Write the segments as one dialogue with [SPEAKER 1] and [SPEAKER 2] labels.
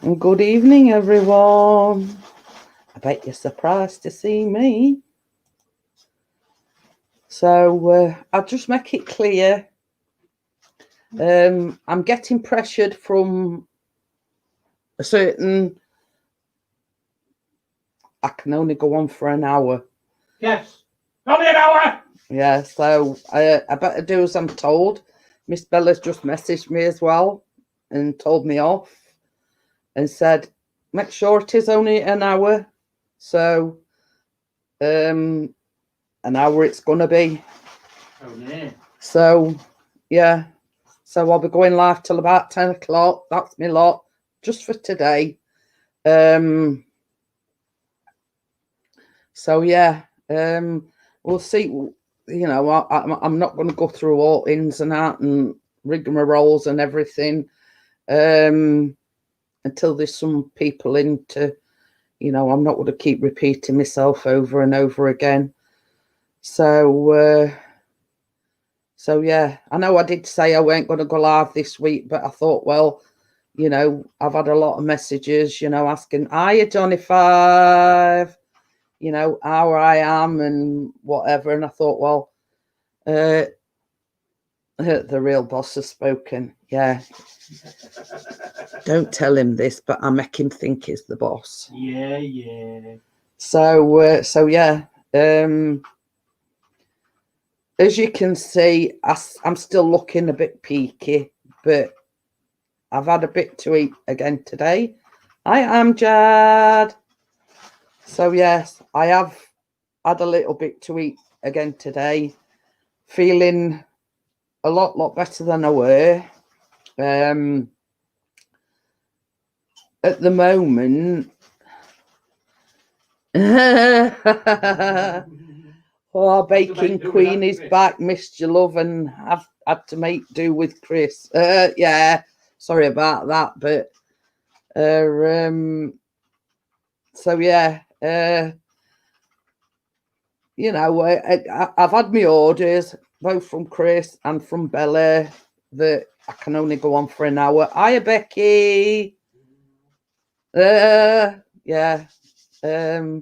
[SPEAKER 1] And good evening, everyone. I bet you're surprised to see me. So I'll just make it clear. I'm getting pressured from a certain. I can only go on for an hour.
[SPEAKER 2] Yes. Only an hour.
[SPEAKER 1] Yeah, so I better do as I'm told. Miss Bella's just messaged me as well and told me off and said, make sure it is only an hour. So an hour it's gonna be.
[SPEAKER 2] Oh, yeah.
[SPEAKER 1] So yeah. So I'll be going live till about 10 o'clock. That's my lot just for today. So yeah, we'll see. You know, I'm not going to go through all ins and out and rigmaroles and everything until there's some people in to, I'm not going to keep repeating myself over and over again. So yeah, I know I did say I weren't going to go live this week, but I thought, well, I've had a lot of messages, asking, are you Johnny Five? How I am and whatever. And I thought, well, the real boss has spoken. Yeah. Don't tell him this, but I make him think he's the boss.
[SPEAKER 2] Yeah.
[SPEAKER 1] So yeah. As you can see, I'm still looking a bit peaky, but I've had a bit to eat again today. I am Jad. So yes, I have had a little bit to eat again today. Feeling a lot better than I were. At the moment, our baking queen is back. Missed your love, and I've had to make do with Chris. Yeah, sorry about that, but so yeah, I've had my orders both from Chris and from Bella that I can only go on for an hour. Hiya, Becky. Yeah. I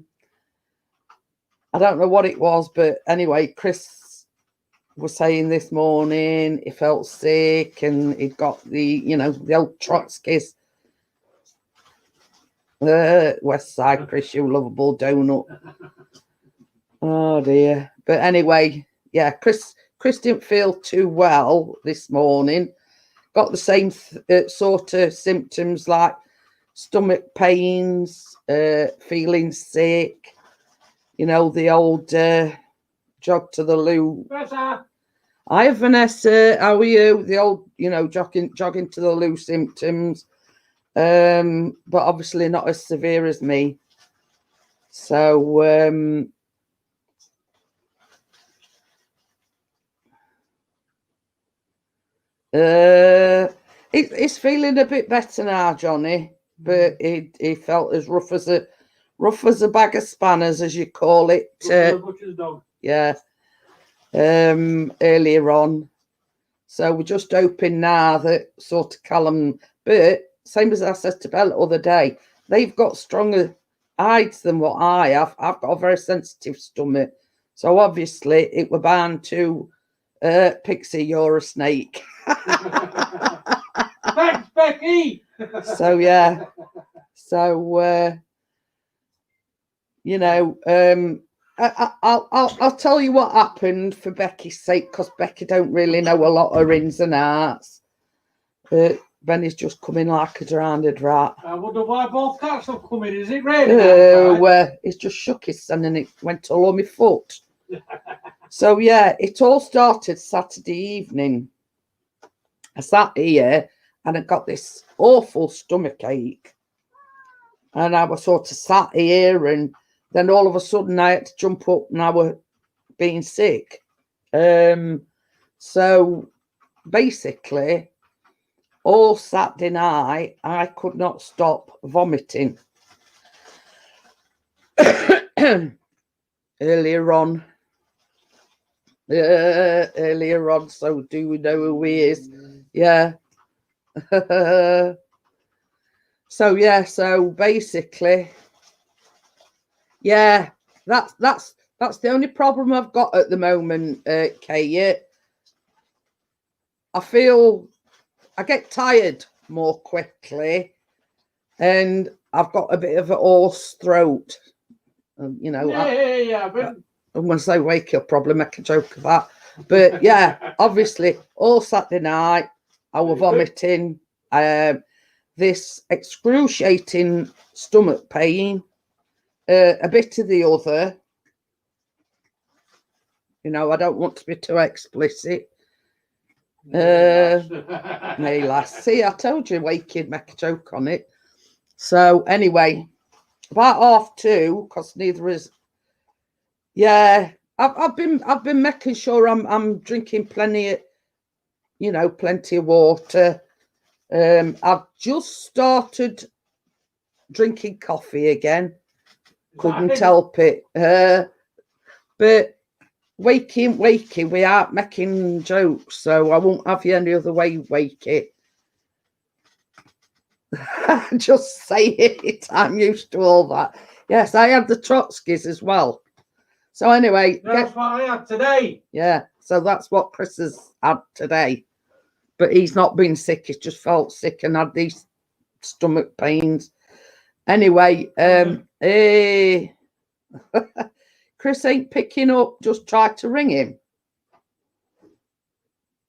[SPEAKER 1] don't know what it was, but anyway, Chris was saying this morning he felt sick and he'd got the old Trotsky's West Side Chris, you lovable donut. Oh dear. But anyway, yeah, Chris didn't feel too well this morning. Got the same sort of symptoms like stomach pains, feeling sick. The old jog to the loo.
[SPEAKER 2] Vanessa.
[SPEAKER 1] Hi, Vanessa. How are you? The old, jogging to the loo symptoms. But obviously not as severe as me. So, he's feeling a bit better now, Johnny. But he felt as rough as a bag of spanners, as you call it. Yeah. Earlier on. So we're just hoping now that sort of Callum, but same as I said to Bella the other day, they've got stronger hides than what I have. I've got a very sensitive stomach. So obviously it were bound to Pixie, you're a snake.
[SPEAKER 2] Thanks, Becky.
[SPEAKER 1] So yeah. So I'll tell you what happened for Becky's sake, because Becky don't really know a lot of ins and outs. Benny's just coming like a drowned rat.
[SPEAKER 2] I wonder why both cats have come in. Is it raining?
[SPEAKER 1] He's just shook his son and it went all on my foot. So yeah, it all started Saturday evening. I sat here and I got this awful stomach ache. And I was sort of sat here, and then all of a sudden I had to jump up and I was being sick. So basically, all Saturday night, I could not stop vomiting. Earlier on, so do we know who he is? Yeah. So yeah, so basically, yeah, that's the only problem I've got at the moment, Kate. I feel I get tired more quickly, and I've got a bit of a hoarse throat. You know,
[SPEAKER 2] Yeah. But
[SPEAKER 1] once I wake up, probably make a joke of that. But yeah, obviously, all Saturday night, I was vomiting. This excruciating stomach pain, a bit of the other. You know, I don't want to be too explicit. May last. See, I told you, waking, make a joke on it. So anyway, about 2:30, because neither is. Yeah, I've been making sure I'm drinking plenty of water. I've just started drinking coffee again. Couldn't help it. But waking, we aren't making jokes, so I won't have you any other way, wake it. Just say it. I'm used to all that. Yes, I had the Trotskys as well. So anyway,
[SPEAKER 2] that's what I had today.
[SPEAKER 1] Yeah, so that's what Chris has had today. But he's not been sick. He's just felt sick and had these stomach pains. Anyway, Chris ain't picking up. Just tried to ring him.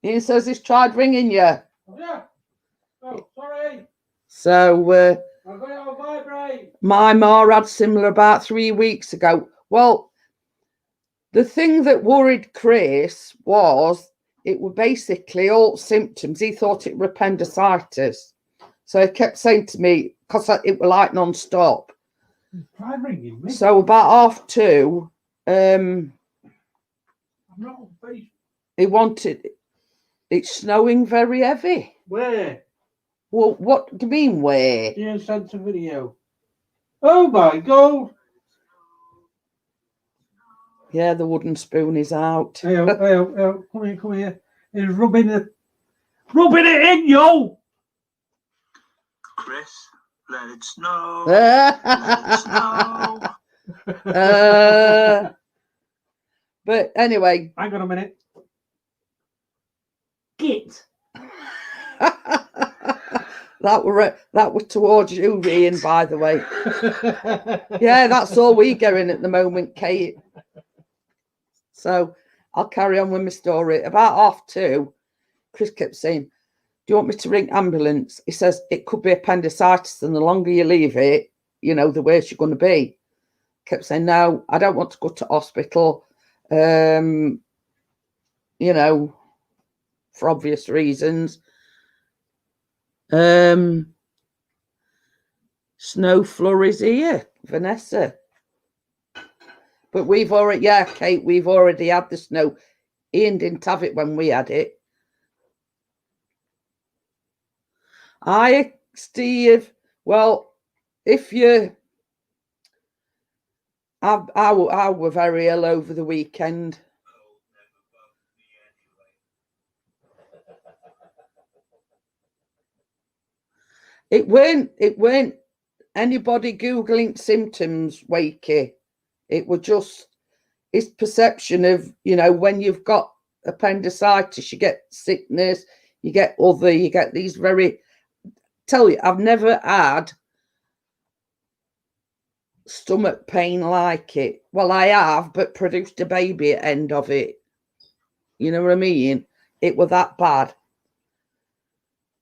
[SPEAKER 1] Ian says he's tried ringing you.
[SPEAKER 2] Yeah. Oh, sorry.
[SPEAKER 1] So
[SPEAKER 2] I got it on vibrate.
[SPEAKER 1] My ma had similar about 3 weeks ago. Well, the thing that worried Chris was it were basically all symptoms. He thought it were appendicitis. So he kept saying to me, because it were like non-stop.
[SPEAKER 2] Try ringing me.
[SPEAKER 1] So about 2:30,
[SPEAKER 2] I'm not on Facebook.
[SPEAKER 1] he wanted, it's snowing very heavy.
[SPEAKER 2] Where?
[SPEAKER 1] Well, what do you mean where?
[SPEAKER 2] Ian sent a video. Oh my God.
[SPEAKER 1] Yeah, the wooden spoon is out.
[SPEAKER 2] Hey, come here. He's rubbing it in, yo.
[SPEAKER 3] Chris, let it snow. Let it snow.
[SPEAKER 1] But anyway.
[SPEAKER 2] Hang on a minute. Git.
[SPEAKER 1] That were towards you, Ian, by the way. Yeah, that's all we going at the moment, Kate. So I'll carry on with my story. About 2:30, Chris kept saying, do you want me to ring ambulance? He says, it could be appendicitis, and the longer you leave it, the worse you're going to be. Kept saying, no, I don't want to go to hospital, for obvious reasons. Snow flurries here, Vanessa. But we've already, Kate, we've already had the snow. Ian didn't have it when we had it. Hi, Steve. Well, if you... I were very ill over the weekend. It weren't anybody Googling symptoms, Wakey. It was just his perception of, when you've got appendicitis, you get sickness, you get these very... Tell you, I've never had stomach pain like it. Well, I have, but produced a baby at the end of it. You know what I mean? It was that bad.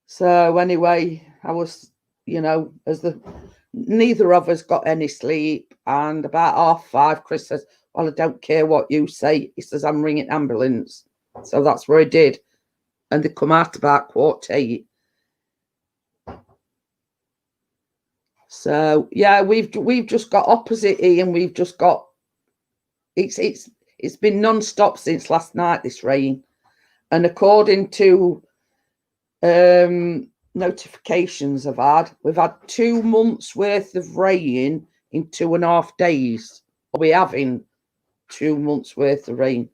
[SPEAKER 1] So anyway, I was, neither of us got any sleep. And about 5:30, Chris says, well, I don't care what you say. He says, I'm ringing ambulance. So that's what I did. And they come out about 8:15. So yeah, we've just got opposite Ian. We've just got it's been non-stop since last night, this rain. And according to notifications we've had 2 months worth of rain in 2.5 days. We're having 2 months worth of rain.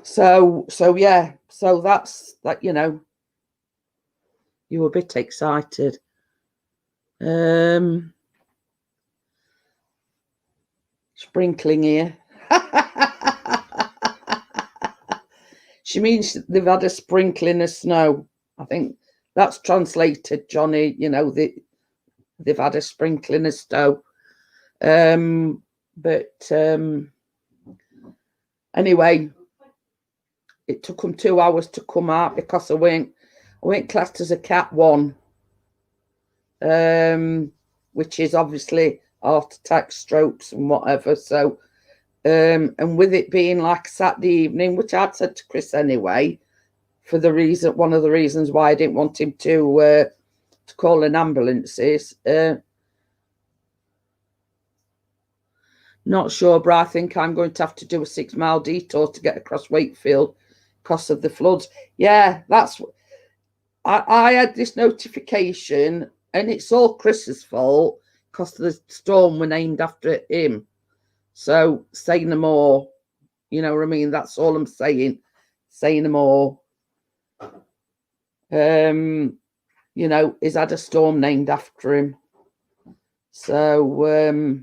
[SPEAKER 1] So yeah, So that's that, you know, you were a bit excited. Sprinkling here. She means they've had a sprinkling of snow. I think that's translated, Johnny. You know, they've had a sprinkling of snow. Anyway, it took them 2 hours to come out because I went classed as a Cat 1, which is obviously heart attack, strokes, and whatever. So, and with it being like Saturday evening, which I'd said to Chris anyway, for the reason, one of the reasons why I didn't want him to call an ambulance is, not sure, but I think I'm going to have to do a 6-mile detour to get across Wakefield because of the floods. Yeah, that's. I had this notification, and it's all Chris's fault because the storm were named after him. So say no more. You know what I mean? That's all I'm saying. Say no more. You know, he's had a storm named after him. So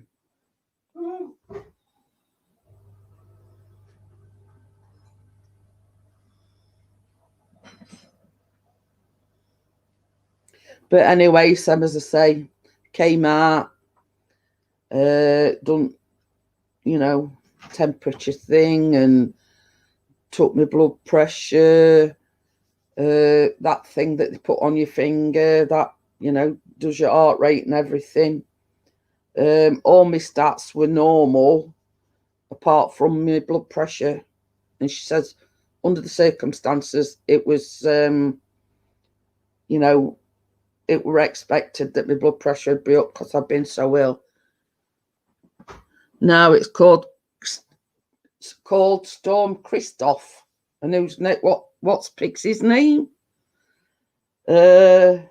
[SPEAKER 1] but anyway, Sam, as I say, came out, done, you know, temperature thing, and took my blood pressure, that thing that they put on your finger that, you know, does your heart rate and everything. All my stats were normal apart from my blood pressure. And she says, under the circumstances, it was, you know, it were expected that my blood pressure would be up because I've been so ill. Now it's called Storm Christoph. And who's what's Pixie's name? But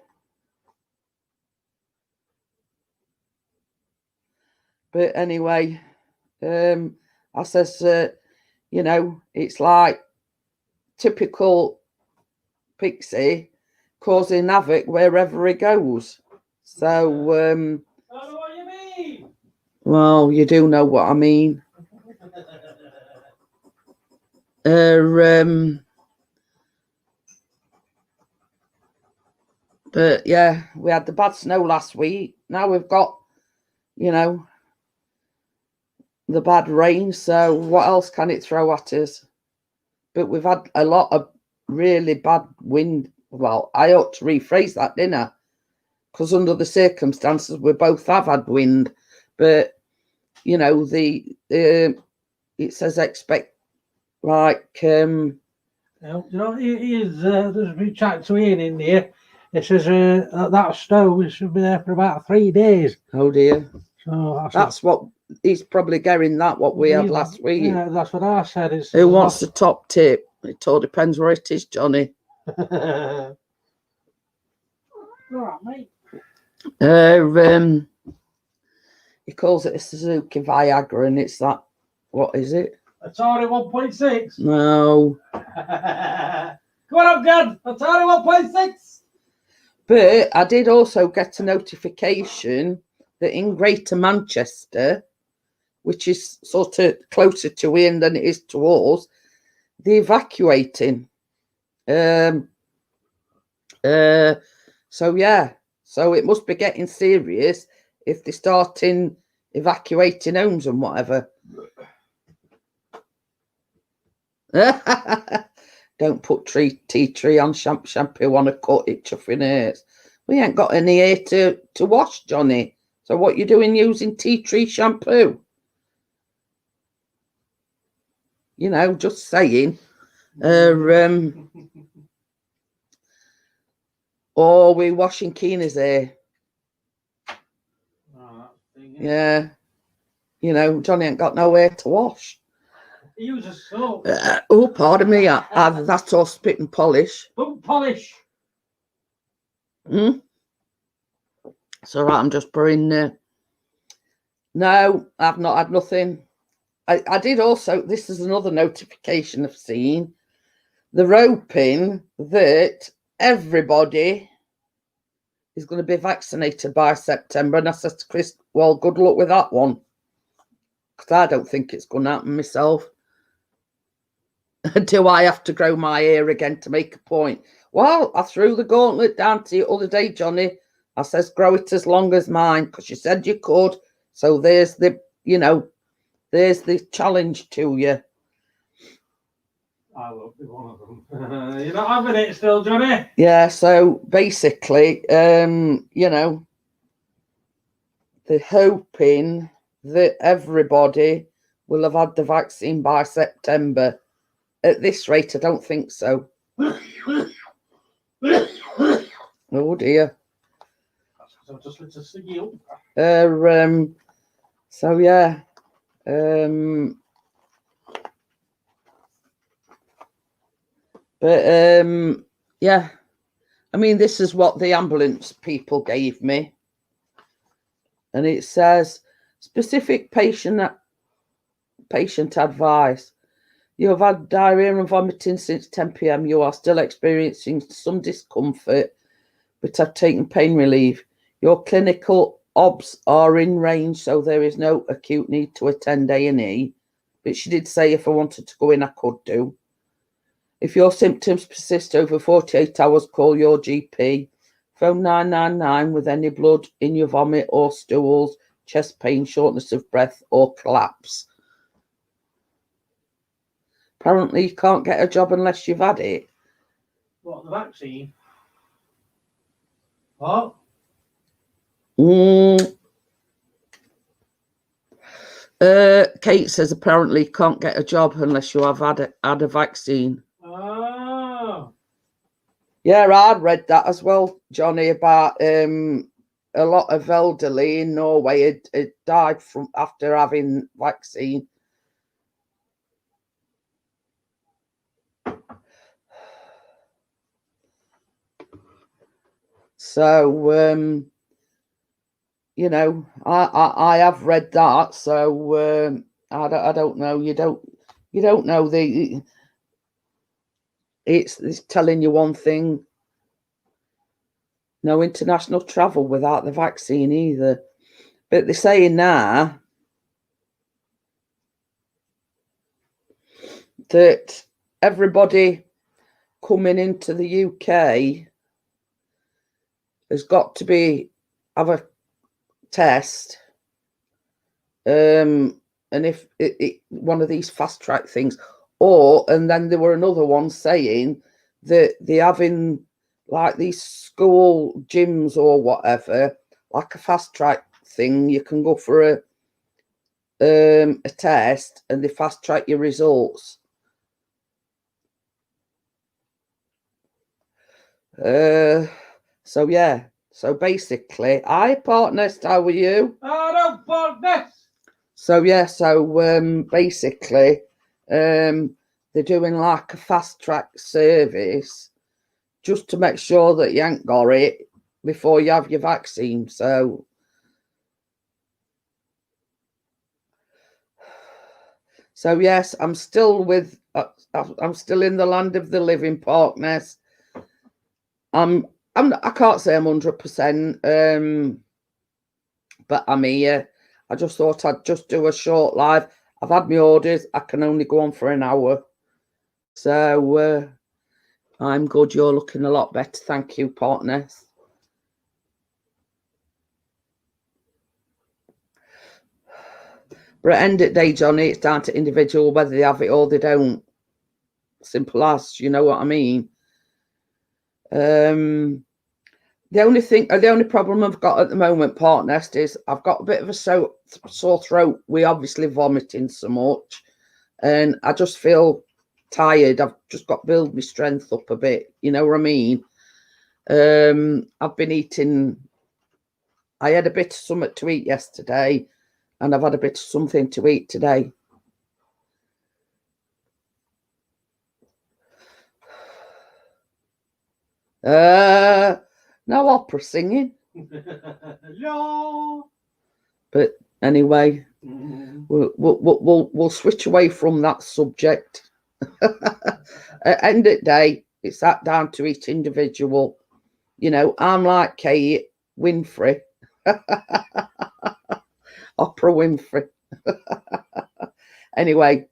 [SPEAKER 1] anyway, I says, you know, it's like typical Pixie causing havoc wherever he goes. So,
[SPEAKER 2] I don't know what you mean.
[SPEAKER 1] Well, you do know what I mean. But yeah, we had the bad snow last week. Now we've got, you know, the bad rain. So what else can it throw at us? But we've had a lot of really bad wind. Well, I ought to rephrase that, didn't I? Because under the circumstances, we both have had wind. But, you know, it says expect, like... you
[SPEAKER 2] know, there's been chatting to Ian in there. It says that snow should be there for about 3 days.
[SPEAKER 1] Oh, dear.
[SPEAKER 2] So
[SPEAKER 1] that's what... He's probably getting that, what we had last week.
[SPEAKER 2] Yeah, that's what I said.
[SPEAKER 1] Who wants the top tip? It all depends where it is, Johnny.
[SPEAKER 2] All right, mate.
[SPEAKER 1] He calls it a Suzuki Viagra, and it's that. What is it?
[SPEAKER 2] Atari 1.6.
[SPEAKER 1] No.
[SPEAKER 2] Come on up, Gad. Atari 1.6.
[SPEAKER 1] But I did also get a notification that in Greater Manchester, which is sort of closer to Ian than it is to us, they're evacuating. So yeah, so it must be getting serious if they're starting evacuating homes and whatever. Don't put tea tree on shampoo on a cut, it chuffing hurts. We ain't got any here to wash, Johnny. So what you doing using tea tree shampoo? You know, just saying. Or we washing Keena's hair. Yeah. You know, Johnny ain't got nowhere to wash.
[SPEAKER 2] He uses soap.
[SPEAKER 1] Oh, pardon me. That's all spit and polish.
[SPEAKER 2] Boot polish.
[SPEAKER 1] It's all right. I'm just pouring. No, I've not had nothing. I did also. This is another notification I've seen they're hoping that everybody is going to be vaccinated by September. And I said to Chris, well, good luck with that one. Because I don't think it's going to happen myself. Do I have to grow my hair again to make a point? Well, I threw the gauntlet down to you the other day, Johnny. I says, grow it as long as mine, because you said you could. So there's the, there's the challenge to you.
[SPEAKER 2] I will be one of them. You're not having it still, Johnny?
[SPEAKER 1] Yeah, so basically, they're hoping that everybody will have had the vaccine by September. At this rate, I don't think so. Oh dear.
[SPEAKER 2] I'll just let us sing you.
[SPEAKER 1] So yeah. Yeah. I mean, this is what the ambulance people gave me. And it says specific patient advice. You have had diarrhea and vomiting since 10 p.m. You are still experiencing some discomfort, but have taken pain relief. Your clinical obs are in range, so there is no acute need to attend A&E. But she did say if I wanted to go in, I could do. If your symptoms persist over 48 hours, call your GP. Phone 999 with any blood in your vomit or stools, chest pain, shortness of breath, or collapse. Apparently, you can't get a job unless you've had it.
[SPEAKER 2] What, the vaccine? What?
[SPEAKER 1] Kate says apparently you can't get a job unless you have had a vaccine.
[SPEAKER 2] Oh.
[SPEAKER 1] Yeah, I'd read that as well, Johnny, about a lot of elderly in Norway had died from after having vaccine. So, I have read that. So I don't know. You don't know it's telling you one thing. No international travel without the vaccine either. But they're saying now that everybody coming into the UK has got to have a test. And if it one of these fast track things, and then there were another one saying that they're having like these school gyms or whatever, like a fast track thing. You can go for a test and they fast track your results. So yeah. So basically, hi Partners, how are you?
[SPEAKER 2] Hello, Partners.
[SPEAKER 1] So yeah, basically, they're doing like a fast track service just to make sure that you ain't got it before you have your vaccine. So yes, I'm still I'm still in the land of the living, Partners. I can't say I'm 100%, but I'm here. I just thought I'd just do a short live. I've had my orders. I can only go on for an hour. So I'm good. You're looking a lot better. Thank you, Partners. But at the end of the day, Johnny, it's down to individual whether they have it or they don't. Simple as, you know what I mean? The only problem I've got at the moment, Partners, is I've got a bit of a sore throat. We obviously vomiting so much, and I just feel tired. I've just got to build my strength up a bit. You know what I mean? I've been eating. I had a bit of something to eat yesterday, and I've had a bit of something to eat today. No opera singing.
[SPEAKER 2] No.
[SPEAKER 1] But anyway, we'll switch away from that subject. At the end of the day, it's that down to each individual. You know, I'm like Kate Winfrey, Oprah Winfrey. Anyway,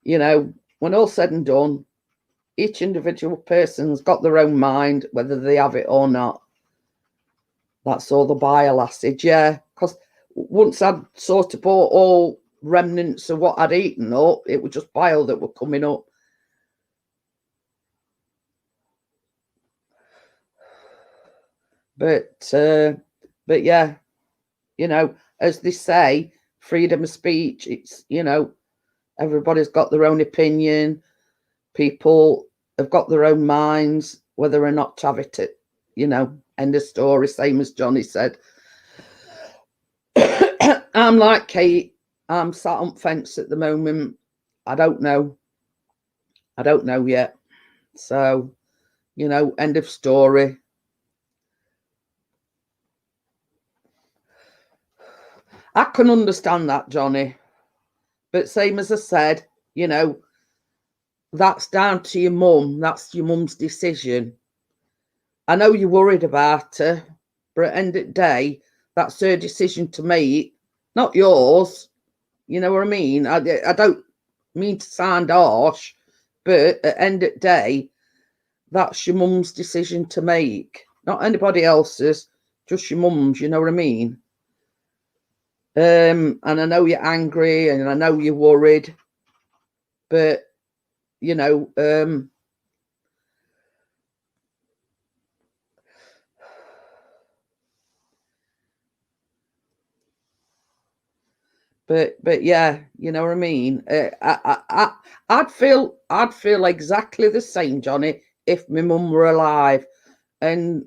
[SPEAKER 1] you know, when all said and done, each individual person's got their own mind, whether they have it or not. That's all the bile acid, yeah. Because once I'd sort of bought all remnants of what I'd eaten up, it was just bile that were coming up. But yeah, you know, as they say, freedom of speech, it's, you know, everybody's got their own opinion. People have got their own minds, whether or not to have it, you know, end of story, same as Johnny said. I'm like Kate, I'm sat on fence at the moment. I don't know yet. So, you know, end of story. I can understand that, Johnny. But same as I said, you know, that's down to your mum. That's your mum's decision. I know you're worried about her, but at the end of the day, that's her decision to make, not yours. You know what I mean? I don't mean to sound harsh, but at the end of the day, that's your mum's decision to make, not anybody else's, just your mum's, you know what I mean? And I know you're angry and I know you're worried, but, you know, but yeah, you know what I mean? I'd feel exactly the same, Johnny, if my mum were alive. And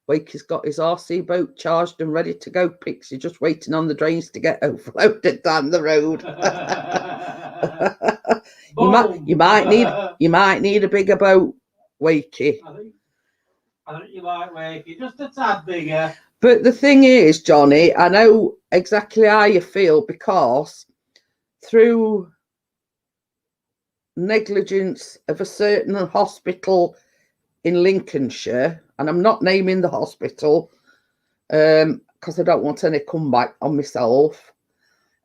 [SPEAKER 1] Wakey's got his RC boat charged and ready to go. Pixie just waiting on the drains to get overloaded down the road. you might need a bigger boat, Wakey.
[SPEAKER 2] I think you might Wakey, just a tad bigger.
[SPEAKER 1] But the thing is, Johnny, I know exactly how you feel, because through negligence of a certain hospital in Lincolnshire, and I'm not naming the hospital because I don't want any comeback on myself.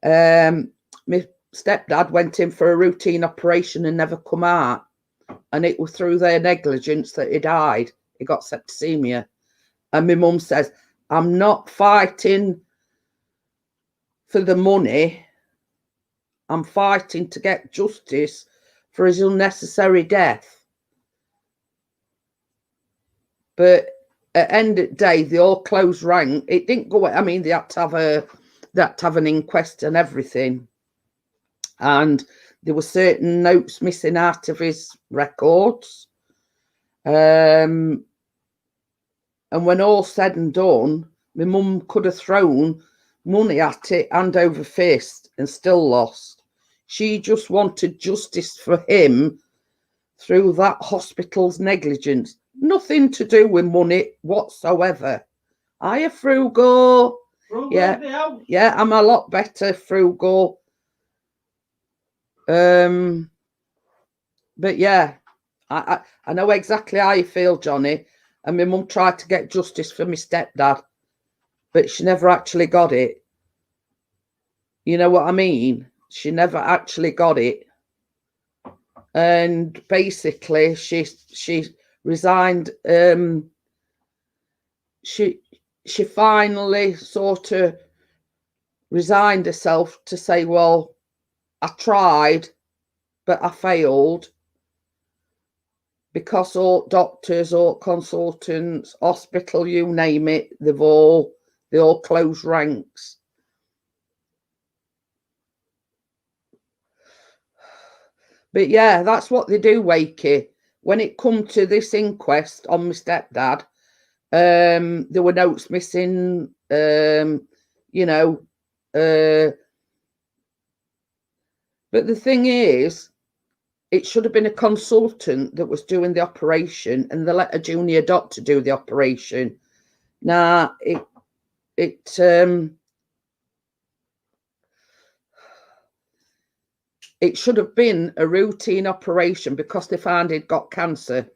[SPEAKER 1] My stepdad went in for a routine operation and never come out, and it was through their negligence that he died. He got septicemia. And my mum says, I'm not fighting for the money. I'm fighting to get justice for his unnecessary death. But at the end of the day, they all closed rank. It didn't go. I mean, they had to have an inquest and everything. And there were certain notes missing out of his records. And when all said and done, my mum could have thrown money at it hand over fist and still lost. She just wanted justice for him through that hospital's negligence. Nothing to do with money whatsoever. Hiya, Frugal. Yeah, I'm a lot better, Frugal. But yeah, I know exactly how you feel, Johnny. And my mum tried to get justice for my stepdad, but she never actually got it. You know what I mean? She never actually got it. And basically, she resigned. She finally sort of resigned herself to say, well, I tried, but I failed. Because all doctors, all consultants, hospital, you name it, they all closed ranks. But yeah, that's what they do, Wakey. When it come to this inquest on my stepdad, there were notes missing, you know. But the thing is, it should have been a consultant that was doing the operation, and they let a junior doctor do the operation. Now, it should have been a routine operation because they found he'd got cancer.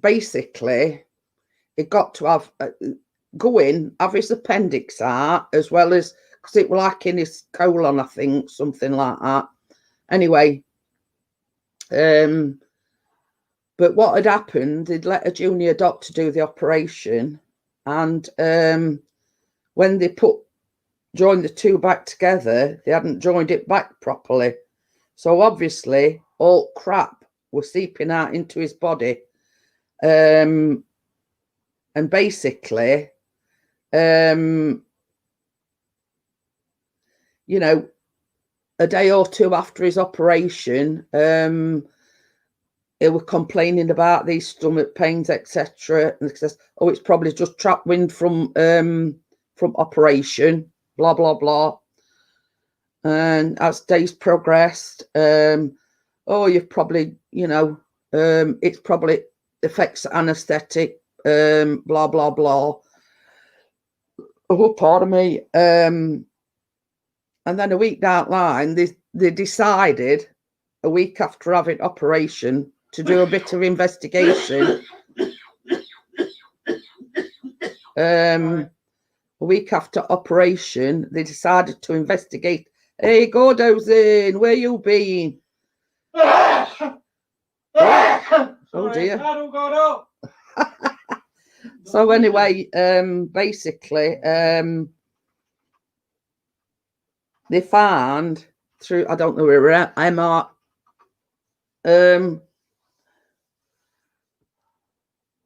[SPEAKER 1] Basically, he got to have go in, have his appendix out, as well as, because it was like in his colon, I think, something like that. Anyway, but what had happened, they'd let a junior doctor do the operation, and when they joined the two back together, they hadn't joined it back properly. So obviously, all crap was seeping out into his body. And basically, you know, a day or two after his operation, they were complaining about these stomach pains, etc. And says, "Oh, it's probably just trapped wind from operation." Blah blah blah. And as days progressed, oh, you've probably, you know, it's probably affects anaesthetic. Blah blah blah. Oh, pardon me. And then a week down the line, they decided, a week after having operation, to do a bit of investigation. A week after operation, they decided to investigate. Hey, Gordo's where you been? Oh dear. So anyway, basically, they found through, I don't know where we're at, MR,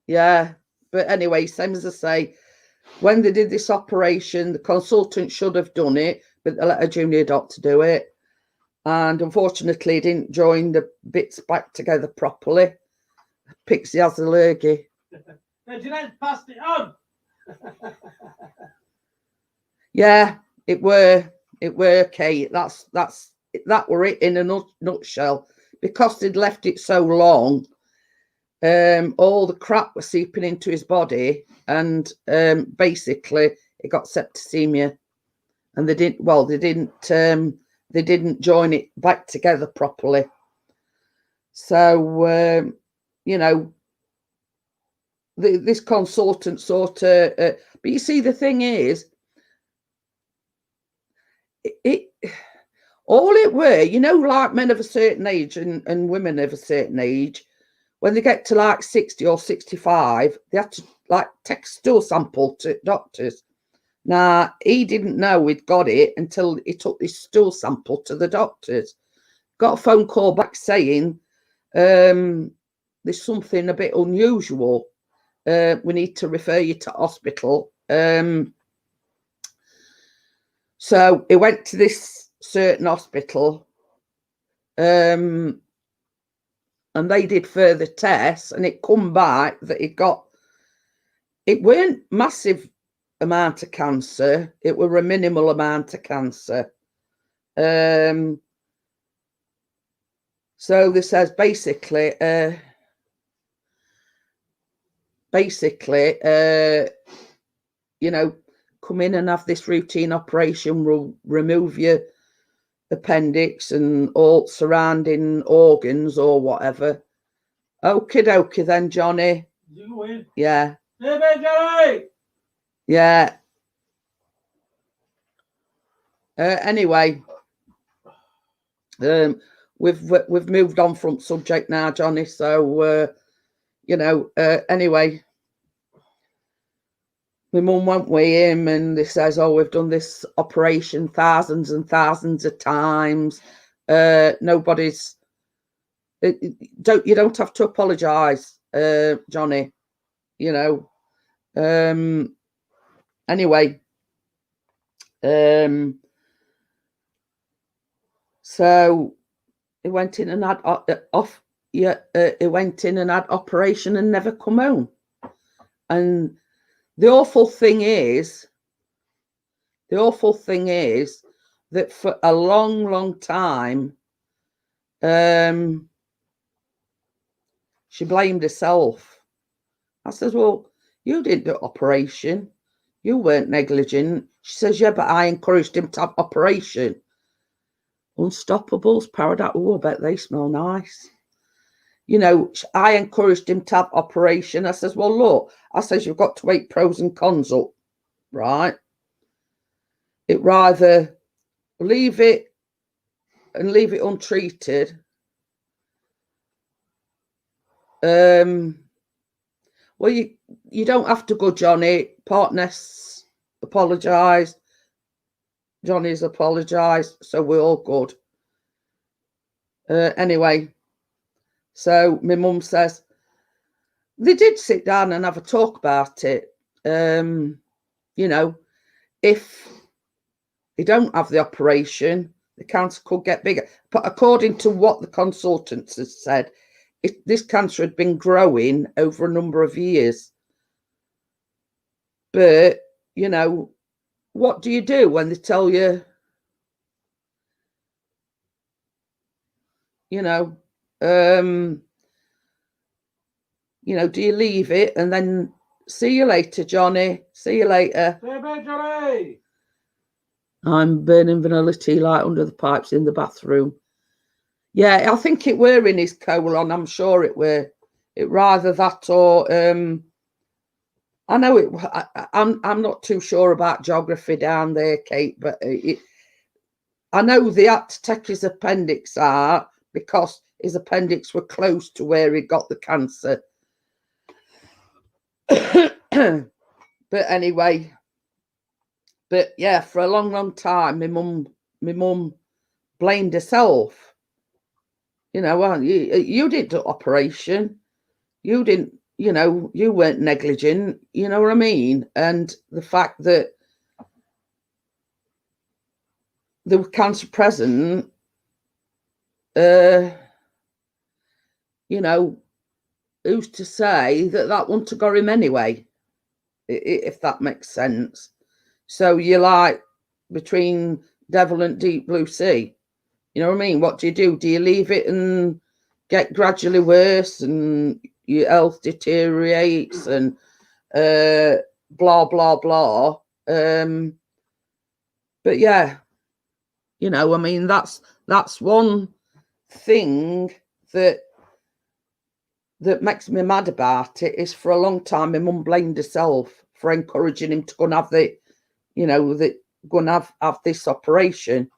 [SPEAKER 1] yeah, but anyway, same as I say, when they did this operation, the consultant should have done it, but they let a junior doctor do it. And unfortunately, he didn't join the bits back together properly. Pixie has a lurgy.
[SPEAKER 2] Jeanette passed it on.
[SPEAKER 1] Yeah, it were, Kate. That were it in a nutshell. Because they'd left it so long, all the crap was seeping into his body, and basically it got septicemia, and they didn't join it back together properly. So you know, this consultant sort of, but you see, the thing is, all it were, you know, like men of a certain age and women of a certain age, when they get to like 60 or 65, they have to like take a stool sample to doctors. Now, he didn't know he'd got it until he took this stool sample to the doctors. Got a phone call back saying, there's something a bit unusual. We need to refer you to hospital. So he went to this certain hospital, and they did further tests, and it come back that it weren't massive amount of cancer, it were a minimal amount of cancer. So this says basically, you know, come in and have this routine operation, will remove your appendix and all surrounding organs or whatever. Okie dokie then, Johnny.
[SPEAKER 2] You win.
[SPEAKER 1] Yeah.
[SPEAKER 2] Johnny!
[SPEAKER 1] Yeah. Anyway, we've moved on from subject now, Johnny. So you know, anyway, my mum went with him, and he says, "Oh, we've done this operation thousands and thousands of times. Nobody's. You don't have to apologise, Johnny. You know." Anyway, so he went in and had he went in and had operation and never come home. And the awful thing is that for a long, long time, she blamed herself. I said, "Well, you did the operation. You weren't negligent." She says, yeah, but I encouraged him to have operation. Unstoppables, Paradise. Oh, I bet they smell nice. You know, I encouraged him to have operation. I says, well, look, I says, you've got to weigh pros and cons up, right? It rather leave it and leave it untreated. Well, you don't have to go, Johnny. Partners apologised. Johnny's apologised, so we're all good. Anyway, so my mum says they did sit down and have a talk about it. You know, if they don't have the operation, the cancer could get bigger. But according to what the consultants have said, this cancer had been growing over a number of years. But, you know, what do you do when they tell you, you know, do you leave it and then see you later, Johnny? See you later.
[SPEAKER 2] Bye, Johnny.
[SPEAKER 1] I'm burning vanilla tea light under the pipes in the bathroom. Yeah, I think it were in his colon. I'm sure it were. It rather that or I know it. I'm not too sure about geography down there, Kate, but I know they had to take his appendix out because his appendix were close to where he got the cancer. But anyway, but yeah, for a long time, my mum blamed herself. You know, well, you didn't do operation. You didn't, you know, you weren't negligent. You know what I mean? And the fact that there was cancer present, you know, who's to say that wouldn't have got him anyway, if that makes sense. So you're like between devil and deep blue sea. You know what I mean? What do you do? Do you leave it and get gradually worse and your health deteriorates and blah, blah, blah. But yeah, you know, I mean, that's one thing that makes me mad about it is for a long time, my mum blamed herself for encouraging him to go and have the, you know, go and have this operation.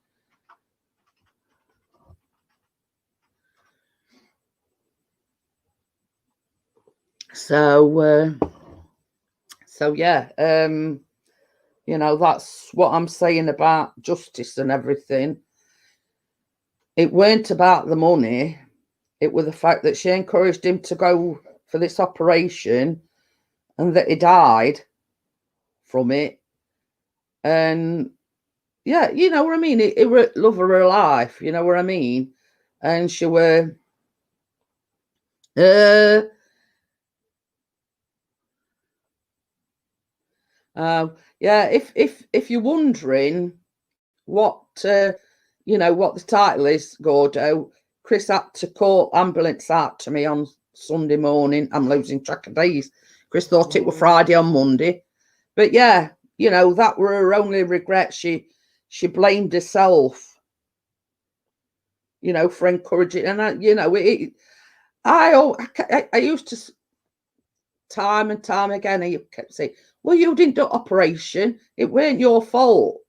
[SPEAKER 1] So yeah, you know, that's what I'm saying about justice and everything. It weren't about the money. It was the fact that she encouraged him to go for this operation and that he died from it. And yeah, you know what I mean? It were love of her life, you know what I mean? And she were yeah, if you're wondering what you know what the title is, Gordo, Chris had to call ambulance out to me on Sunday morning. I'm losing track of days. Chris thought it was Friday on Monday. But yeah, you know, that were her only regret. She blamed herself, you know, for encouraging. And you know, I used to time and time again, I kept saying, well, you didn't do operation. It weren't your fault.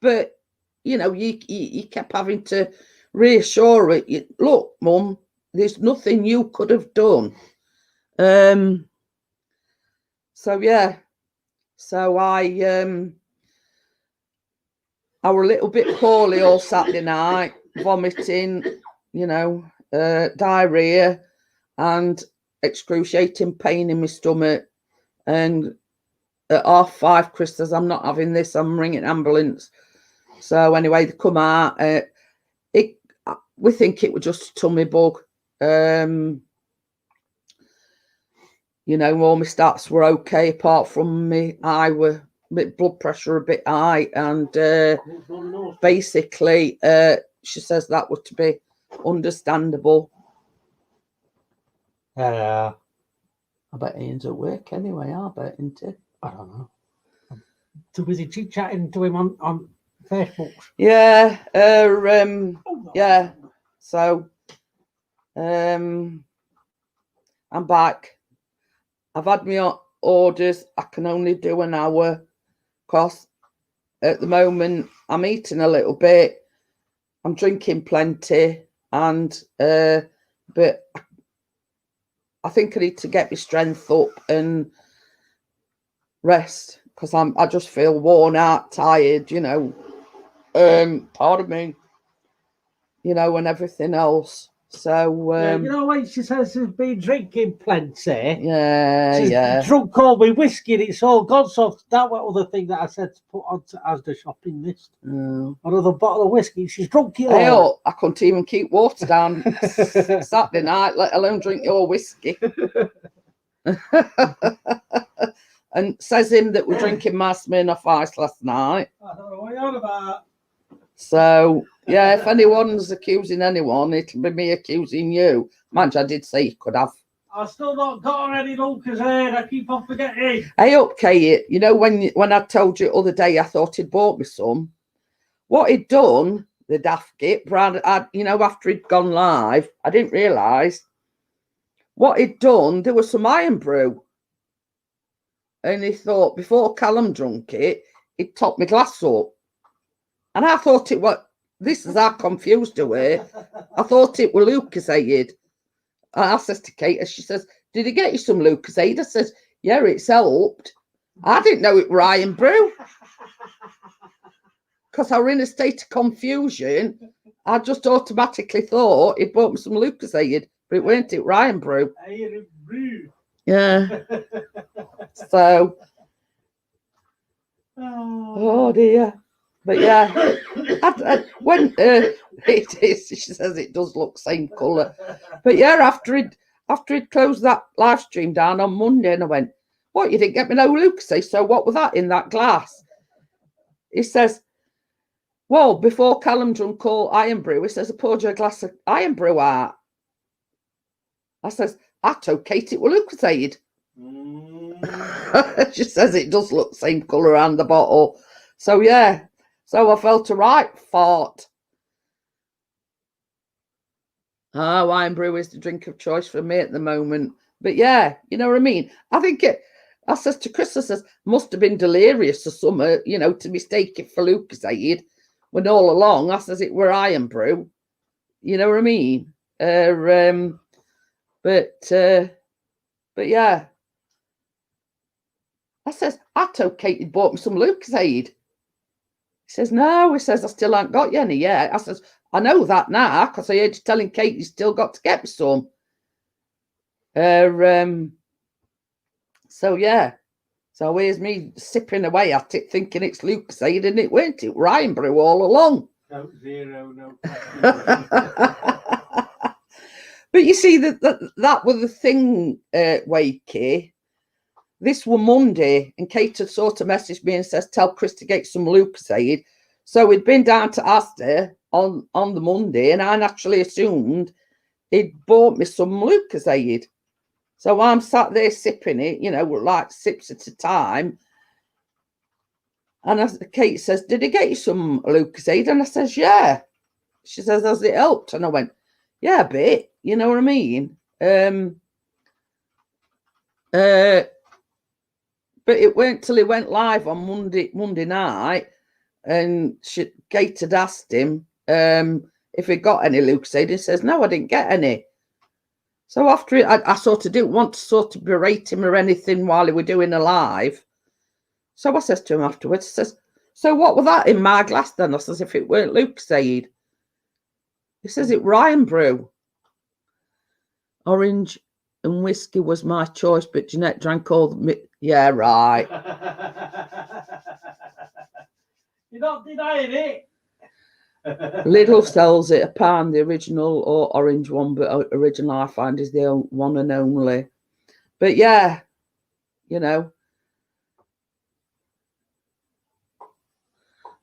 [SPEAKER 1] But, you know, you kept having to reassure it. Look, Mum, there's nothing you could have done. So, yeah. So I were a little bit poorly all Saturday night, vomiting, you know, diarrhea and excruciating pain in my stomach. And at 5:30, Chris says, I'm not having this, I'm ringing ambulance. So anyway, they come out. We think it was just a tummy bug. You know, all my stats were okay, apart from me. I were blood pressure a bit high, and basically, she says that was to be understandable.
[SPEAKER 2] Yeah.
[SPEAKER 1] I bet Ian's at work anyway. I bet, isn't he?
[SPEAKER 2] I don't know. too busy chit chatting to him on Facebook.
[SPEAKER 1] Yeah.
[SPEAKER 2] Oh,
[SPEAKER 1] Yeah. So, I'm back. I've had my orders. I can only do an hour because at the moment I'm eating a little bit. I'm drinking plenty, and but I think I need to get my strength up and rest because I just feel worn out, tired, pardon me, and everything else. So
[SPEAKER 2] yeah, you know when she says she's been drinking plenty, she's
[SPEAKER 1] yeah.
[SPEAKER 2] drunk all my whiskey and it's all gone. So that was other thing that I said to put onto Asda shopping list. Another bottle of whiskey. She's drunk it
[SPEAKER 1] Hey,
[SPEAKER 2] all.
[SPEAKER 1] I couldn't even keep water down Saturday night, let alone drink your whiskey. And says him that we're drinking my Smirnoff Ice last night.
[SPEAKER 2] I don't know what you're on about.
[SPEAKER 1] So, yeah, if anyone's accusing anyone, it'll be me accusing you. Mind you, I did say you could have.
[SPEAKER 2] I've still not got her any Lucozade. I keep on forgetting.
[SPEAKER 1] Hey, up, Kate, when I told you the other day I thought he'd bought me some, what he'd done, the daft git, Brad, after he'd gone live, I didn't realise. What he'd done, there was some iron brew. And he thought, before Callum drunk it, he'd top my glass up. And I thought it was, this is how confused I were. I thought it were Lucozade. I says to Kate, and she says, did he get you some Lucozade? I says, yeah, it's helped. I didn't know it were iron brew. Because I were in a state of confusion. I just automatically thought he bought me some Lucozade, but it weren't, it were iron brew.
[SPEAKER 2] Iron brew.
[SPEAKER 1] Yeah. So, oh dear. But yeah, when it is, she says it does look same colour. But yeah, after he'd closed that live stream down on Monday, and I went, what, you didn't get me no Lucozade? So what was that in that glass? He says, well, before Callum drunk all iron brew, he says, I poured you a glass of iron brew out. I says, I told Kate it were Lucozade. She says it does look the same colour around the bottle. So yeah. So I felt a right fart. Oh, iron brew is the drink of choice for me at the moment. But yeah, you know what I mean? I think I says to Chris, I says, must have been delirious or summer, to mistake it for Lucozade, when all along I says it were iron brew. You know what I mean? But yeah. I says, I told Kate he'd bought me some Lucozade. He says, no. He says, I still ain't got you any yet. I says, I know that now because I heard you telling Kate you still got to get me some. So yeah. So here's me sipping away at it, thinking it's Lucozade, and it weren't. It were iron brew all along.
[SPEAKER 2] No zero, no.
[SPEAKER 1] But you see that was the thing, Wakey. This was Monday, and Kate had sort of messaged me and says, tell Chris to get some Lucozade. So we'd been down to Asda on the Monday, and I naturally assumed he'd bought me some Lucozade. So I'm sat there sipping it, like sips at a time. And Kate says, did he get you some Lucozade? And I says, yeah. She says, has it helped? And I went, yeah, a bit. You know what I mean? But it weren't till he went live on Monday night, and Kate had asked him if he got any Lucozade. He says, no, I didn't get any. So after it, I sort of didn't want to sort of berate him or anything while he were doing a live. So I says to him afterwards, I says, so what was that in my glass then? I says, if it weren't Lucozade. He says, it were iron brew. Orange and whiskey was my choice, but Jeanette drank all the... Yeah, right.
[SPEAKER 2] You're not denying it.
[SPEAKER 1] Lidl sells it a pound, the original or orange one, but original I find is the one and only. But yeah,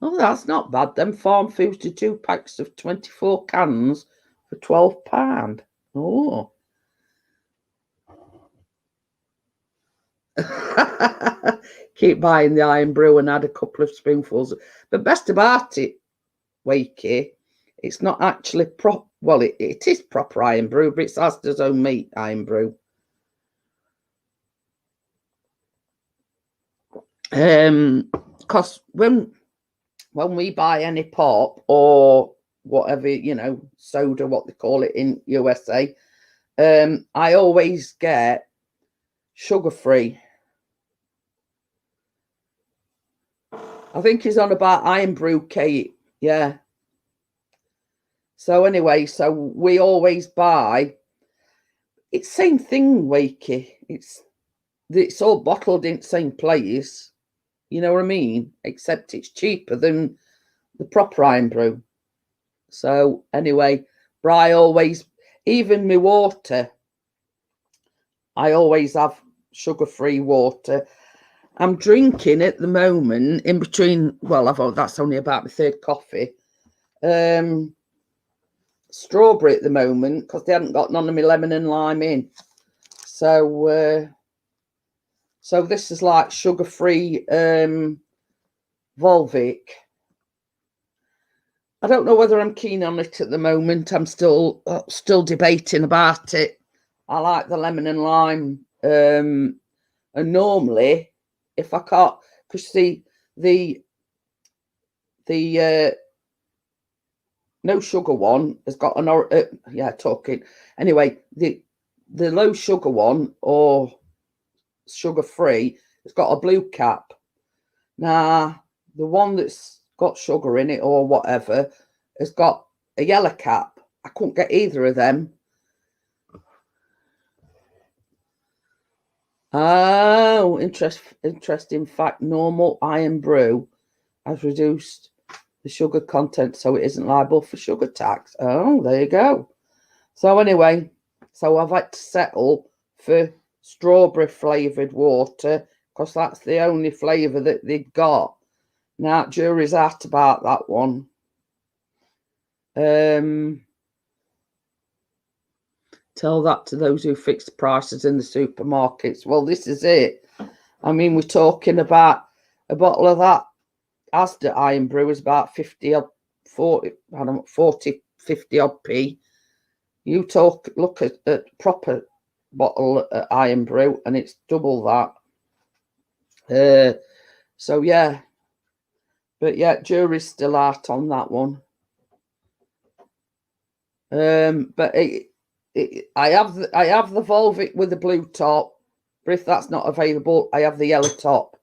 [SPEAKER 1] Oh, that's not bad. Them Farm Foods do 2 packs of 24 cans for £12. Oh. Keep buying the Iron Brew and add a couple of spoonfuls. But best about it, Wakey, it's not actually well, it is proper Iron Brew, but it's Asda's own meat Iron Brew. Because when we buy any pop or whatever, you know, soda, what they call it in USA, I always get sugar-free. I think he's on about Iron Brew, Kate. Yeah. So anyway, so we always buy. It's same thing, Wakey. It's all bottled in the same place. You know what I mean? Except it's cheaper than the proper Iron Brew. So anyway, but I always, even my water, I always have sugar-free water. I'm drinking at the moment in between. Well, that's only about my third coffee. Strawberry at the moment because they hadn't got none of my lemon and lime in. So, so this is like sugar-free Volvic. I don't know whether I'm keen on it at the moment. I'm still debating about it. I like the lemon and lime, and normally, if I can't, because see the no sugar one has got an talking anyway. The low sugar one or sugar free has got a blue cap. Now the one that's got sugar in it or whatever has got a yellow cap. I couldn't get either of them. Oh, interesting fact. Normal Iron Brew has reduced the sugar content so it isn't liable for sugar tax. Oh, there you go. So anyway, so I've had to settle for strawberry flavoured water because that's the only flavour that they've got. Now, jury's out about that one. Tell that to those who fix the prices in the supermarkets. Well, this is it. I mean, we're talking about a bottle of that Asda Iron Brew is about 50 odd p. You look at proper bottle of Iron Brew and it's double that. So yeah, but yeah, jury's still out on that one. But I have the Volvic with the blue top, but if that's not available, I have the yellow top.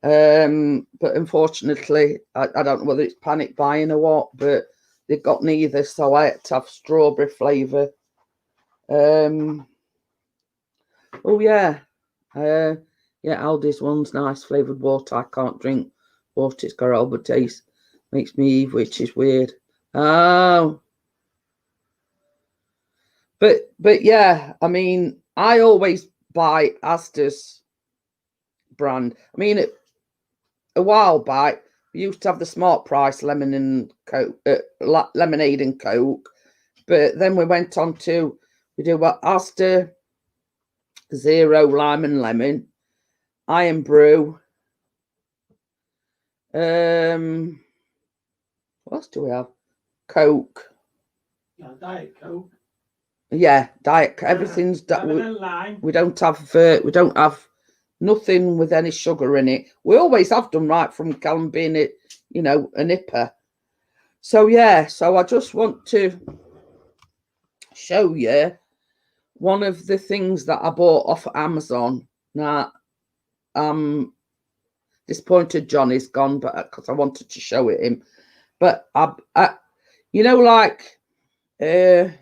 [SPEAKER 1] But unfortunately, I don't know whether it's panic buying or what, but they've got neither, so I had to have strawberry flavour. Oh yeah, yeah. Aldi's one's nice flavoured water. I can't drink water; it's got Albert taste. Makes me evil, which is weird. Oh. But yeah, I mean, I always buy Asda's brand. I mean, a while back, we used to have the Smart Price lemon and Coke, lemonade and Coke, but then we went on to we do what Asda Zero Lime and Lemon, Iron Brew. What else do we have? Coke.
[SPEAKER 2] Yeah, Diet Coke.
[SPEAKER 1] Yeah, diet. Everything's we don't have nothing with any sugar in it. We always have done right from Callum being it, you know, a nipper. So yeah, so I just want to show you one of the things that I bought off Amazon. Now, disappointed Johnny's gone, but because I wanted to show it him. But I you know, like my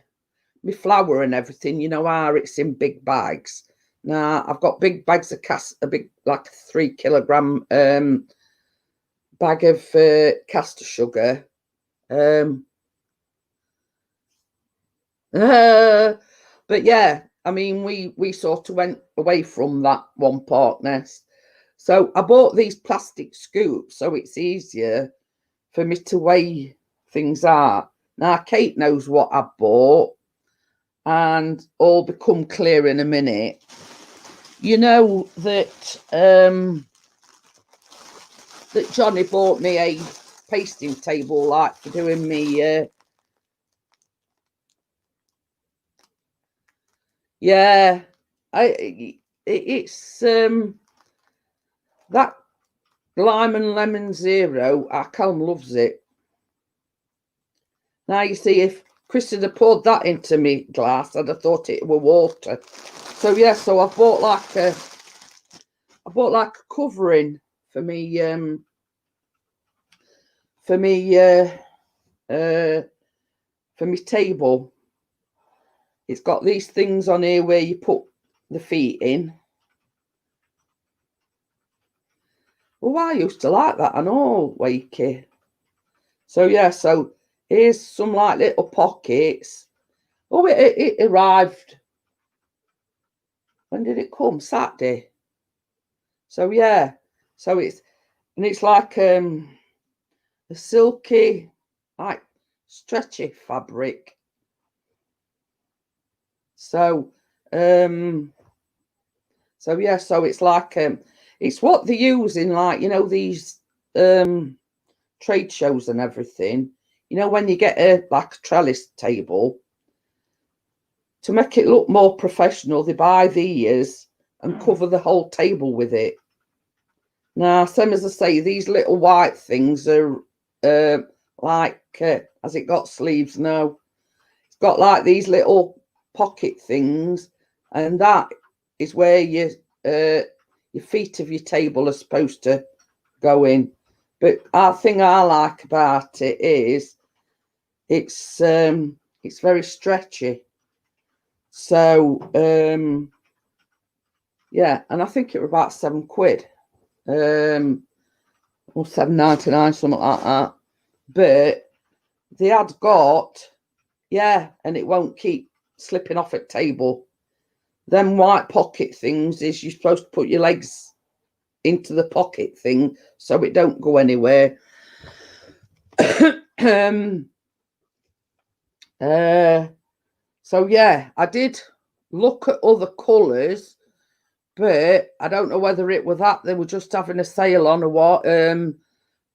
[SPEAKER 1] flour and everything, you know how it's in big bags. Now I've got big bags of a big like 3 kilogram bag of caster sugar. But yeah, I mean we sort of went away from that one part nest. So I bought these plastic scoops so it's easier for me to weigh things out. Now Kate knows what I bought. And all become clear in a minute. you know that that Johnny bought me a pasting table, like for doing me. Yeah, it's that lime and lemon zero. Our Callum loves it. Now you see, if Chris had poured that into me glass, I'd have thought it were water. So yeah, so I bought like a covering for me for me table. It's got these things on here where you put the feet in. Well, I used to like that, I know, Wakey. So yeah, so here's some like little pockets. Oh, it arrived. When did it come? Saturday. So yeah, so it's like a silky, like stretchy fabric. So yeah, so it's like it's what they use in, like, you know, these trade shows and everything. You know, when you get like a trellis table, to make it look more professional, they buy these and cover the whole table with it. Now, same as I say, these little white things are like, has it got sleeves? No. It's got like these little pocket things, and that is where your feet of your table are supposed to go in. But our thing I like about it is it's very stretchy. So yeah, and I think it was about £7, or £7.99, something like that. But they had got, yeah, and it won't keep slipping off at table. Them white pocket things is you're supposed to put your legs into the pocket thing so it don't go anywhere. So yeah, I did look at other colours, but I don't know whether it was that they were just having a sale on or what.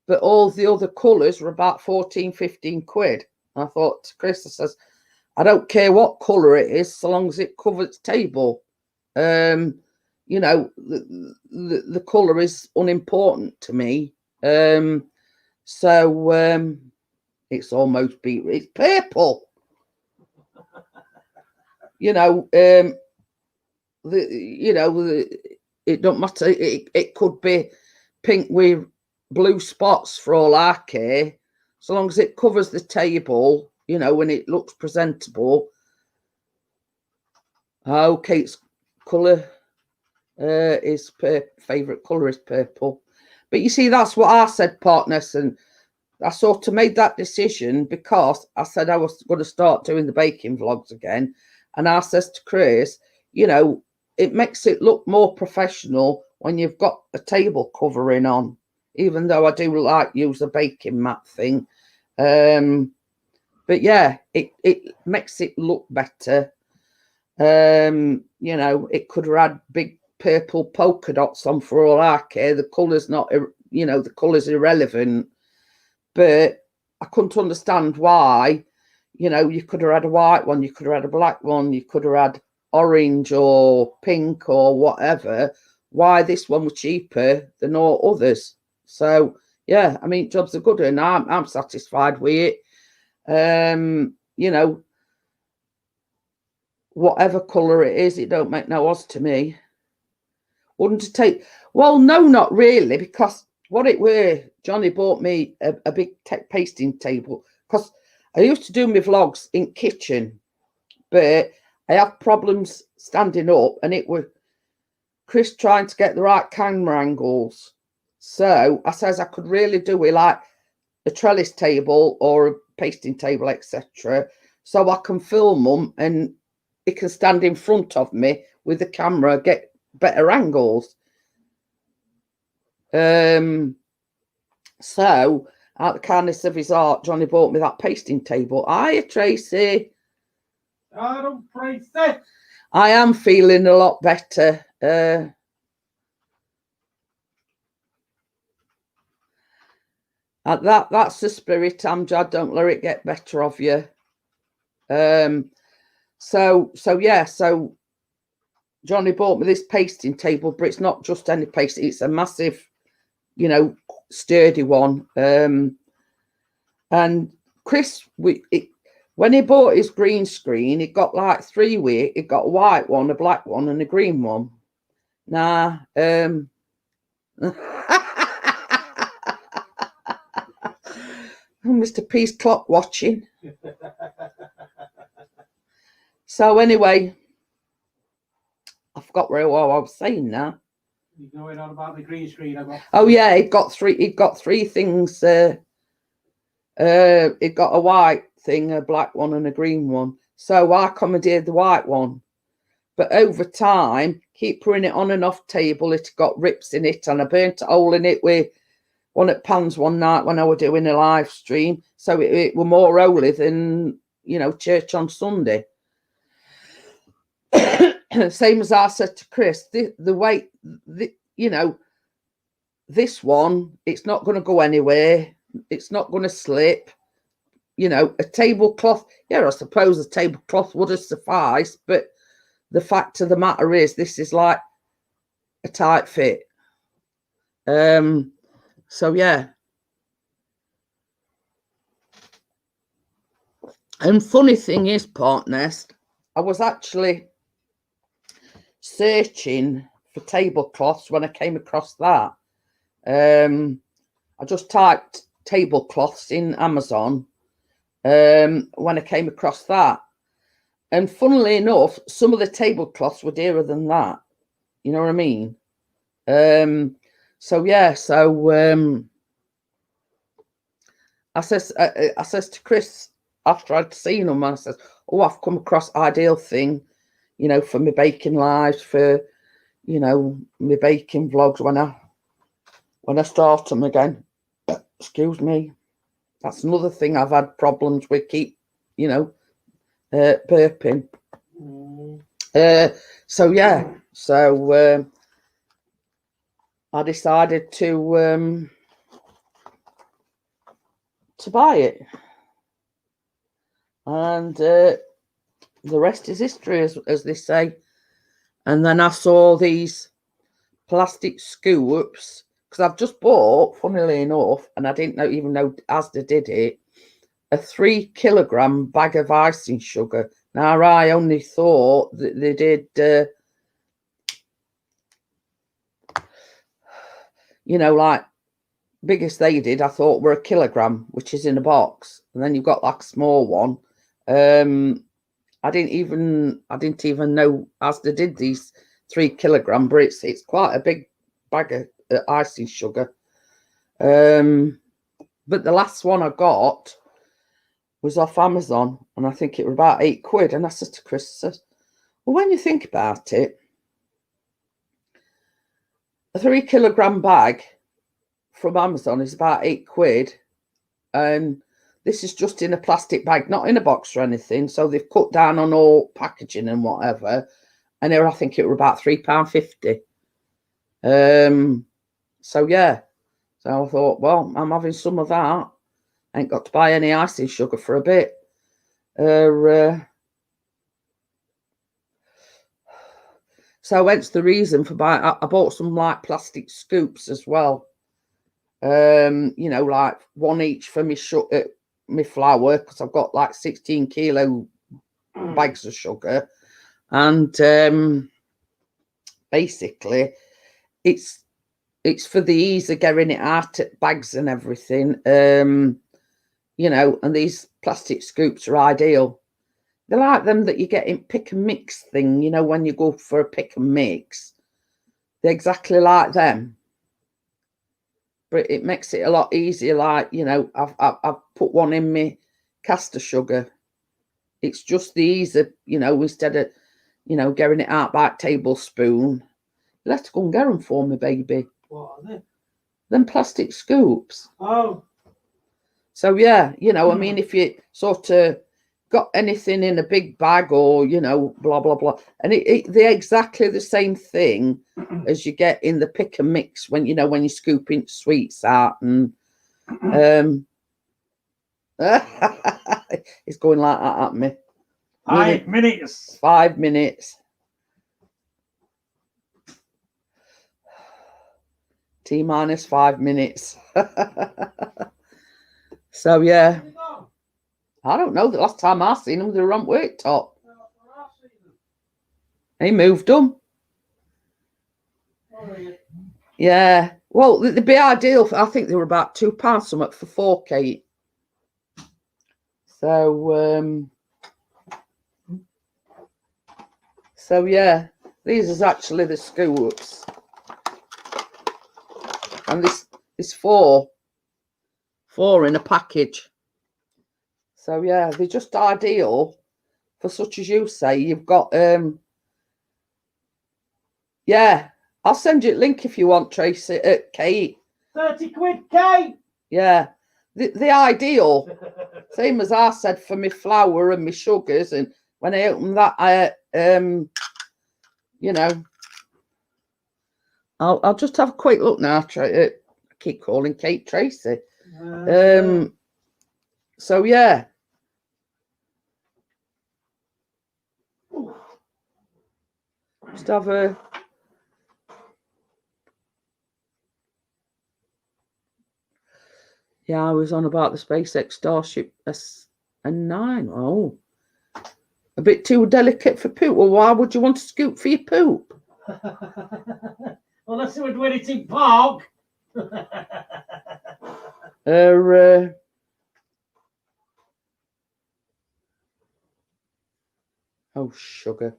[SPEAKER 1] But all the other colours were about 14, 15 quid. I thought to Chris, I says, I don't care what colour it is, so long as it covers table. You know, the colour is unimportant to me. So it's almost beat. It's purple. You know, it don't matter. It could be pink with blue spots for all I care, so long as it covers the table, you know, when it looks presentable. Kate's colour is favourite colour is purple. But you see, that's what I said, partners, and I sort of made that decision because I said I was going to start doing the baking vlogs again. And I says to Chris, you know, it makes it look more professional when you've got a table covering on, even though I do like use a baking mat thing. But yeah, it makes it look better. You know, it could have had big purple polka dots on for all I care. The colour's not, you know, the colour's irrelevant. But I couldn't understand why, you know, you could have had a white one, you could have had a black one, you could have had orange or pink or whatever. Why this one was cheaper than all others? So yeah, I mean, jobs are good, and I'm satisfied with it. You know, whatever colour it is, it don't make no odds to me. Wouldn't it take? Well, no, not really, because what it were, Johnny bought me a big pasting table, because I used to do my vlogs in kitchen, but I have problems standing up, and it was Chris trying to get the right camera angles. So I says I could really do it like a trellis table or a pasting table, etc. So I can film them, and it can stand in front of me with the camera, get better angles. So out of the kindness of his heart, Johnny bought me that pasting table. Hiya, Tracy.
[SPEAKER 2] Hello, Tracy.
[SPEAKER 1] I am feeling a lot better. That's the spirit, Amjad. Don't let it get better of you. So yeah, so Johnny bought me this pasting table, but it's not just any pasting, it's a massive, you know, sturdy one. And Chris, when he bought his green screen, it got like 3 weight. It got a white one, a black one, and a green one. Nah, Mr. P's clock watching. So anyway, I forgot where I was saying now.
[SPEAKER 2] You're going on about the green screen.
[SPEAKER 1] Oh yeah, it got three things. It got a white thing, a black one, and a green one. So I commandeered the white one. But over time, keep putting it on and off table, it got rips in it, and I burnt a hole in it with one at Pans one night when I was doing a live stream. So it were more holy than, you know, church on Sunday. Same as I said to Chris, the way, you know, this one, it's not going to go anywhere. It's not going to slip. You know, a tablecloth, yeah, I suppose a tablecloth would have sufficed, but the fact of the matter is this is like a tight fit. So yeah. And funny thing is, Partnest, I was actually searching for tablecloths when I came across that. I just typed tablecloths in Amazon when I came across that. And funnily enough, some of the tablecloths were dearer than that. You know what I mean? So yeah, so I says to Chris after I'd seen them, I says, "Oh, I've come across ideal thing, you know, for my baking lives, for, you know, my baking vlogs when I start them again." Excuse me. That's another thing I've had problems with. Keep, you know, burping. So yeah, so I decided to buy it, and the rest is history, as they say. And then I saw these plastic scoops, because I've just bought, funnily enough, and I didn't even know Asda did it, a 3 kilogram bag of icing sugar. Now I only thought that they did, you know, like biggest they did, I thought were a kilogram, which is in a box, and then you've got like a small one. I didn't even know Asda did these 3 kilogram, but it's quite a big bag of icing sugar. But the last one I got was off Amazon, and I think it was about £8. And I said to Chris, well, when you think about it, a 3 kilogram bag from Amazon is about £8, and this is just in a plastic bag, not in a box or anything. So they've cut down on all packaging and whatever. And I think it was about £3.50. So yeah. So I thought, well, I'm having some of that. I ain't got to buy any icing sugar for a bit. So hence the reason for buying. I bought some like plastic scoops as well. You know, like one each for my flour, because I've got like 16 kilo bags of sugar, and basically it's for the ease of getting it out at bags and everything. You know, and these plastic scoops are ideal. They're like them that you get in pick and mix thing, you know, when you go for a pick and mix. They're exactly like them, but it makes it a lot easier. Like, you know, I've put one in my caster sugar. It's just the ease of, you know, instead of, you know, getting it out by a tablespoon. Let's go and get them for me, baby.
[SPEAKER 2] What are they?
[SPEAKER 1] Them plastic scoops.
[SPEAKER 2] Oh.
[SPEAKER 1] So yeah, you know, I mean, if you sort of, got anything in a big bag or, you know, blah, blah, blah. And they're exactly the same thing as you get in the pick and mix when, you know, when you scoop into sweets out and it's going like that at me.
[SPEAKER 2] 5 minutes.
[SPEAKER 1] 5 minutes. T minus 5 minutes. So yeah, I don't know. The last time I seen them, they were on worktop. They moved them. Yeah. Well, they'd be ideal. I think they were about £2 something for 4, Kate. So yeah, these is actually the scoops, and this four in a package. So yeah, they're just ideal for such as you say. You've got yeah, I'll send you a link if you want, Tracy. Kate.
[SPEAKER 2] 30 quid, Kate.
[SPEAKER 1] Yeah, the ideal. Same as I said for my flour and my sugars, and when I open that, you know, I'll just have a quick look now. I keep calling Kate Tracy. So yeah. Just have a yeah, I was on about the SpaceX Starship S9. Oh, a bit too delicate for poop. Well, why would you want to scoop for your poop?
[SPEAKER 2] Unless it would win it in park.
[SPEAKER 1] Oh, sugar.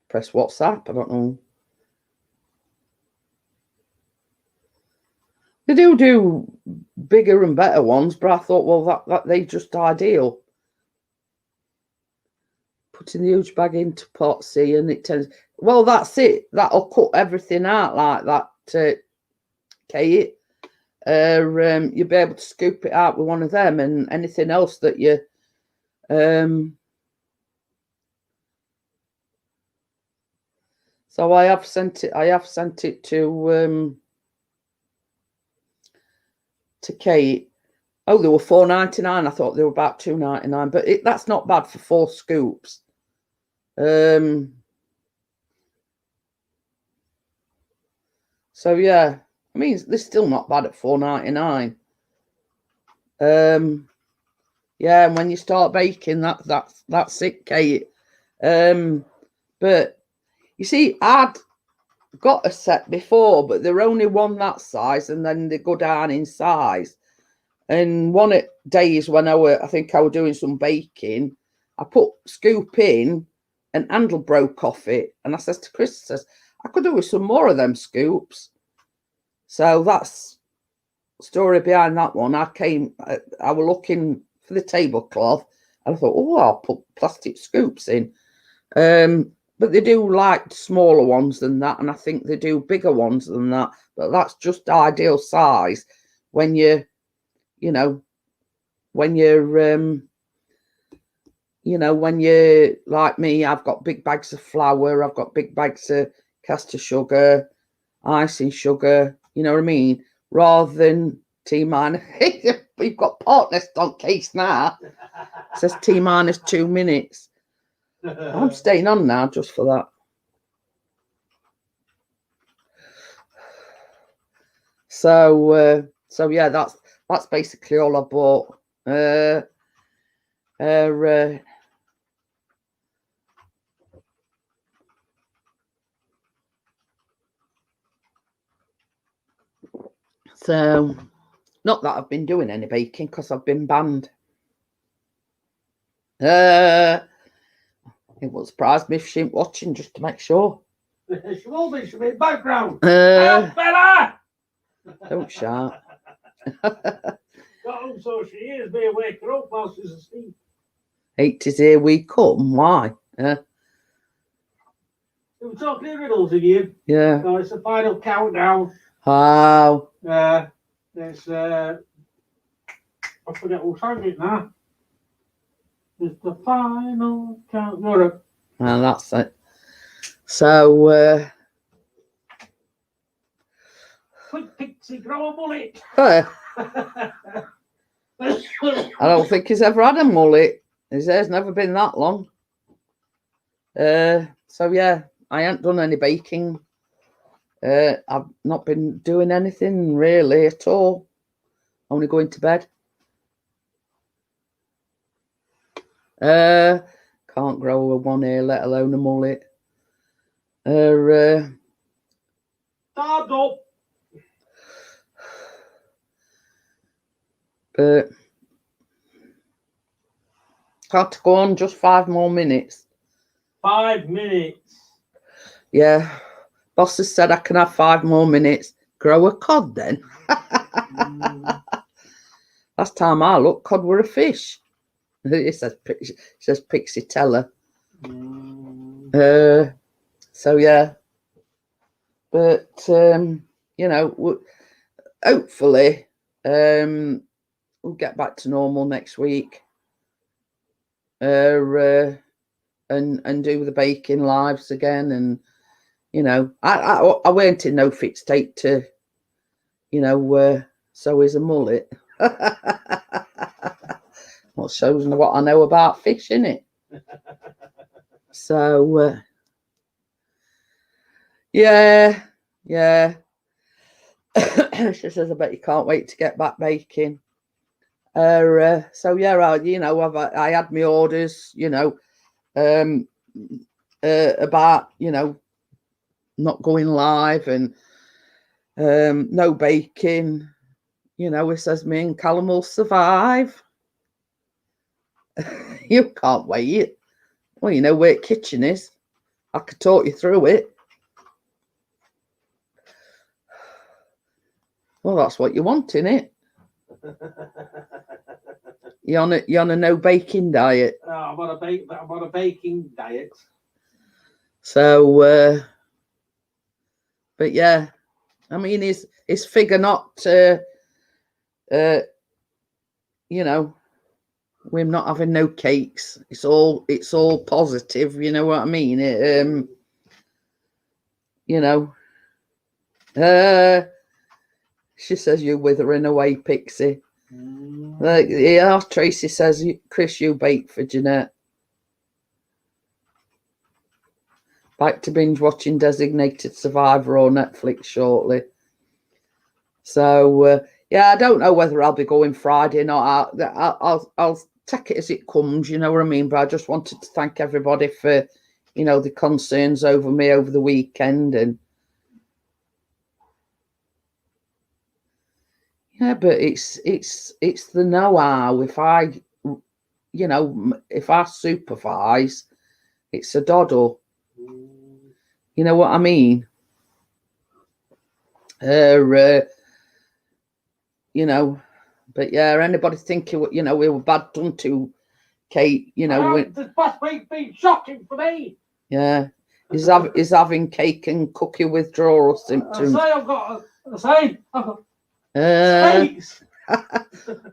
[SPEAKER 1] Press WhatsApp. I don't know. They do bigger and better ones, but I thought, well, that they just ideal. Putting the huge bag into pot, see, and it turns. Well, that's it. That'll cut everything out like that, Kate. You'll be able to scoop it out with one of them, and anything else that you. So I have sent it to Kate. Oh, they were £4.99. I thought they were about £2.99, but that's not bad for 4 scoops. So yeah, I mean, they're still not bad at £4.99. Yeah, and when you start baking, that's it, Kate. But you see, I'd got a set before, but they're only one that size, and then they go down in size. And one of days when I think I was doing some baking, I put scoop in, and handle broke off it. And I says to Chris, I could do with some more of them scoops. So that's the story behind that one. I was looking for the tablecloth, and I thought, oh, I'll put plastic scoops in. But they do like smaller ones than that, and I think they do bigger ones than that. But that's just ideal size when you know, when you're like me. I've got big bags of flour, I've got big bags of caster sugar, icing sugar, you know what I mean, rather than T minus. We've got partners on case now. It says T minus 2 minutes. I'm staying on now just for that. So yeah, that's basically all I bought. So, not that I've been doing any baking because I've been banned. It won't surprise me if she ain't watching, just to make sure.
[SPEAKER 2] She will be. She'll be in background.
[SPEAKER 1] Help,
[SPEAKER 2] Bella!
[SPEAKER 1] Don't shout.
[SPEAKER 2] Got home, so she is. Be wake her up while she's asleep.
[SPEAKER 1] 80s here we come. Why?
[SPEAKER 2] We're talking riddles again.
[SPEAKER 1] Yeah.
[SPEAKER 2] So it's the final countdown.
[SPEAKER 1] How?
[SPEAKER 2] It's I forget who sang it now. is the final count. Well,
[SPEAKER 1] And that's it. So,
[SPEAKER 2] quick Pixie, grow a mullet.
[SPEAKER 1] I don't think he's ever had a mullet. His hair's never been that long. So yeah, I ain't done any baking. I've not been doing anything really at all. Only going to bed. Can't grow a one ear, let alone a mullet.
[SPEAKER 2] Start up.
[SPEAKER 1] But had to go on just 5 more minutes.
[SPEAKER 2] 5 minutes.
[SPEAKER 1] Yeah, boss has said I can have 5 more minutes. Grow a cod then. Last time I looked, cod were a fish. It says Pixie Teller. So yeah, but you know, hopefully we'll get back to normal next week. And do the baking lives again, and you know, I weren't in no fit state to, you know, sew is a mullet. What shows me what I know about fish, innit? So yeah. She says, I bet you can't wait to get back baking. So yeah, you know, I had my orders, you know, about, you know, not going live and no baking. You know, it says me and Callum will survive. You can't wait. Well, you know where the kitchen is. I could talk you through it. Well, that's what you want, innit? You're on a no baking diet.
[SPEAKER 2] I'm on a baking diet.
[SPEAKER 1] So, but yeah, I mean, his figure not, you know, we're not having no cakes. It's all positive. You know what I mean? You know, she says you withering away, Pixie. Yeah, Tracy says, Chris, you bake for Jeanette. Back to binge watching Designated Survivor or Netflix shortly. So yeah, I don't know whether I'll be going Friday or not. I'll take it as it comes, you know what I mean? But I just wanted to thank everybody for, you know, the concerns over me over the weekend. And yeah, but it's the know-how. If I, you know, if I supervise, it's a doddle. You know what I mean? You know, but yeah, anybody thinking, you know, we were bad done to Kate, you know.
[SPEAKER 2] This past week's been shocking for me.
[SPEAKER 1] Yeah, he's having cake and cookie withdrawal symptoms.
[SPEAKER 2] I've got
[SPEAKER 1] space.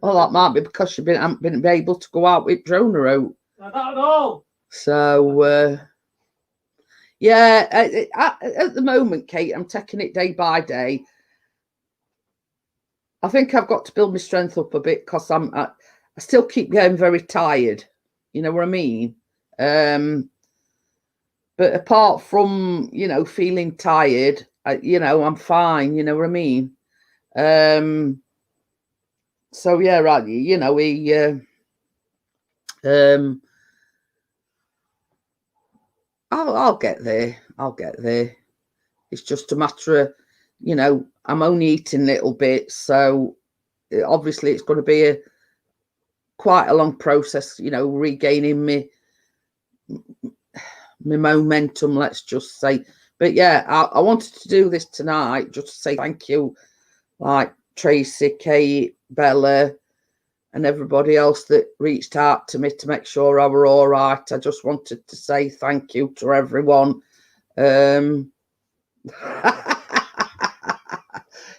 [SPEAKER 1] Well, that might be because you haven't been able to go out with Drona out.
[SPEAKER 2] I don't know.
[SPEAKER 1] So, yeah, at the moment, Kate, I'm taking it day by day. I think I've got to build my strength up a bit because I still keep getting very tired. You know what I mean? But apart from, you know, feeling tired, you know, I'm fine. You know what I mean? So yeah, right. You know, I'll get there. I'll get there. It's just a matter of, you know, I'm only eating little bits, so obviously it's going to be quite a long process, you know, regaining my momentum, let's just say. But yeah, I wanted to do this tonight just to say thank you, like Tracy, Kate, Bella, and everybody else that reached out to me to make sure I were all right. I just wanted to say thank you to everyone.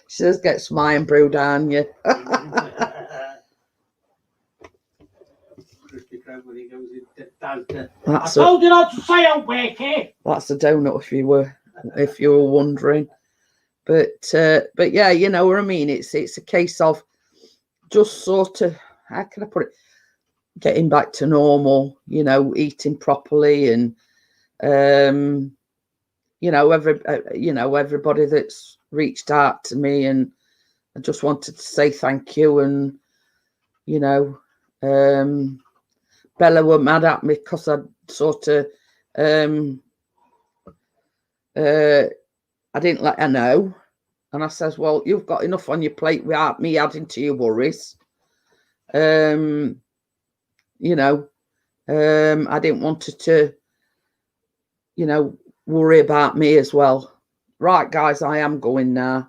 [SPEAKER 1] She says, get some iron brew down you.
[SPEAKER 2] microphone when he goes into I
[SPEAKER 1] That's
[SPEAKER 2] told you not to say out, Wakey.
[SPEAKER 1] that's a donut if you were wondering. But yeah, you know what I mean. It's a case of just sort of, how can I put it, getting back to normal, you know, eating properly, and you know, everybody that's reached out to me, and I just wanted to say thank you. And you know, Bella were mad at me because I sort of I didn't let her know, and I says, well, you've got enough on your plate without me adding to your worries. You know, I didn't want her to, you know, worry about me as well. Right, guys, I am going now.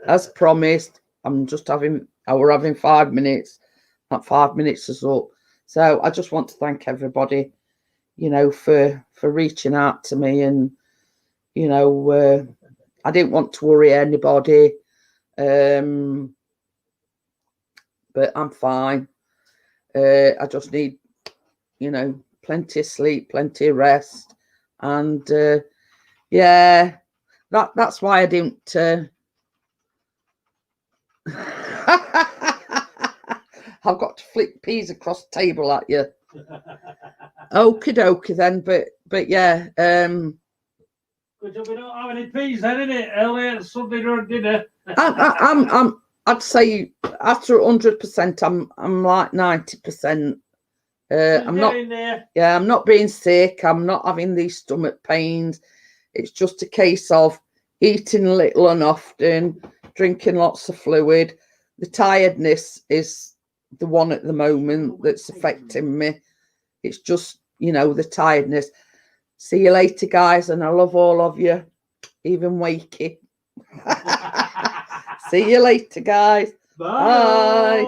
[SPEAKER 1] As promised, we're having 5 minutes. That 5 minutes is up. So I just want to thank everybody, you know, for reaching out to me. And, you know, I didn't want to worry anybody. But I'm fine. I just need, you know, plenty of sleep, plenty of rest. And yeah, that's why I didn't I've got to flick peas across the table at you. Okie dokie then, but yeah,
[SPEAKER 2] Good job we don't have any peas then, innit? Early Sunday during dinner.
[SPEAKER 1] I'd say after 100%, I'm like 90%. I'm not. Yeah, I'm not being sick. I'm not having these stomach pains. It's just a case of eating little and often, drinking lots of fluid. The tiredness is the one at the moment that's affecting me. It's just, you know, the tiredness. See you later, guys, and I love all of you, even Wakey. See you later, guys. Bye.
[SPEAKER 2] Yeah.